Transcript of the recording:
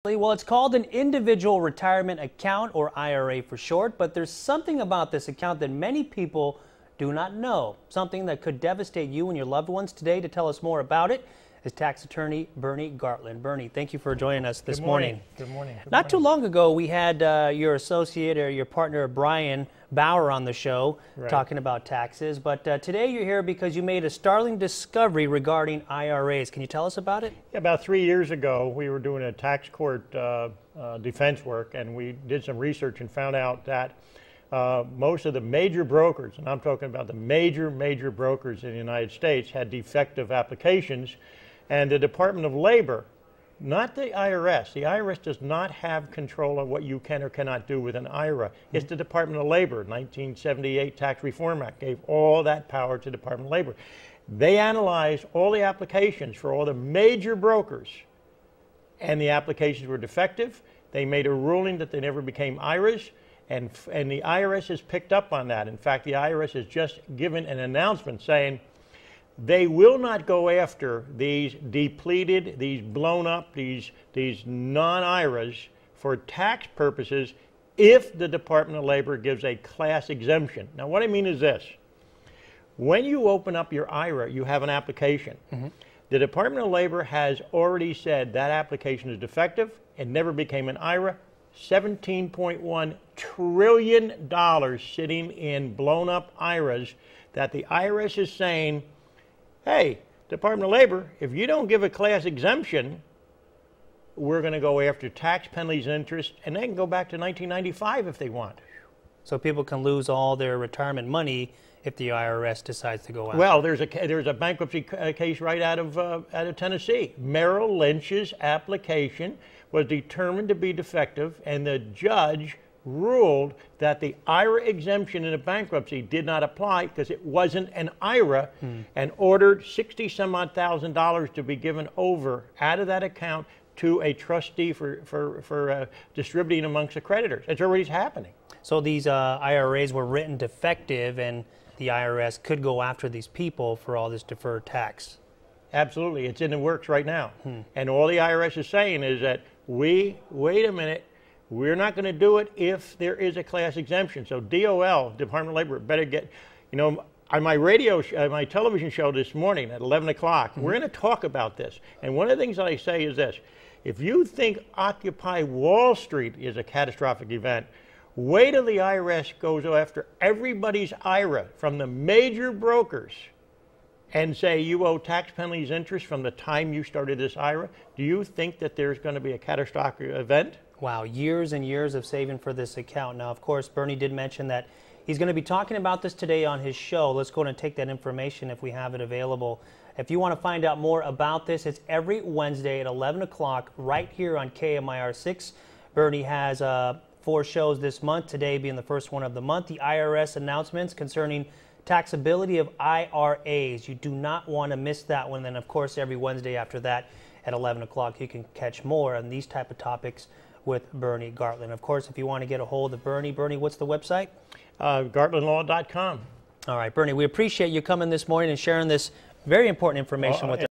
Well, it's called an individual retirement account, or IRA for short, but there's something about this account that many people do not know, something that could devastate you and your loved ones. Today, to tell us more about it, is tax attorney Bernie Gartland. Bernie, thank you for joining us this morning. Good morning. Not too long ago, we had your associate or your partner, Brian Bauer, on the show talking about taxes. But today you're here because you made a startling discovery regarding IRAs. Can you tell us about it? Yeah, about 3 years ago, we were doing a tax court defense work, and we did some research and found out that most of the major brokers, and I'm talking about the major brokers in the United States, had defective applications. And the Department of Labor, not the IRS. The IRS does not have control of what you can or cannot do with an IRA. It's the Department of Labor. 1978 Tax Reform Act gave all that power to the Department of Labor. They analyzed all the applications for all the major brokers, and the applications were defective. They made a ruling that they never became IRAs, and the IRS has picked up on that. In fact, the IRS has just given an announcement saying they will not go after these depleted, these blown up, these non-IRAs for tax purposes if the Department of Labor gives a class exemption. Now, what I mean is this. When you open up your IRA, you have an application. The Department of Labor has already said that application is defective and never became an IRA. $17.1 trillion sitting in blown up IRAs that the IRS is saying, hey, Department of Labor, if you don't give a class exemption, we're going to go after tax penalties and interest, and they can go back to 1995 if they want. So people can lose all their retirement money if the IRS decides to go after. Well, there's a bankruptcy case right out of Tennessee. Merrill Lynch's application was determined to be defective, and the judge ruled that the IRA exemption in a bankruptcy did not apply because it wasn't an IRA, and ordered $60,000 to be given over out of that account to a trustee for distributing amongst the creditors. It's already happening. So these IRAs were written defective, and the IRS could go after these people for all this deferred tax. Absolutely. It's in the works right now. And all the IRS is saying is that wait a minute, we're not going to do it if there is a class exemption. So DOL, Department of Labor, better get, on my my television show this morning at 11 o'clock, we're going to talk about this. And one of the things that I say is this: if you think Occupy Wall Street is a catastrophic event, wait till the IRS goes after everybody's IRA from the major brokers and say you owe tax penalties interest from the time you started this IRA. Do you think that there's going to be a catastrophic event? Wow, years and years of saving for this account. Now, of course, Bernie did mention that he's going to be talking about this today on his show. Let's go and take that information if we have it available. If you want to find out more about this, it's every Wednesday at 11 o'clock right here on KMIR-6. Bernie has 4 shows this month, today being the first one of the month. The IRS announcements concerning taxability of IRAs. You do not want to miss that one. Then, of course, every Wednesday after that at 11 o'clock, you can catch more on these type of topics with Bernie Gartland. Of course, if you want to get a hold of Bernie, what's the website? GartlandLaw.com. All right, Bernie, we appreciate you coming this morning and sharing this very important information with us.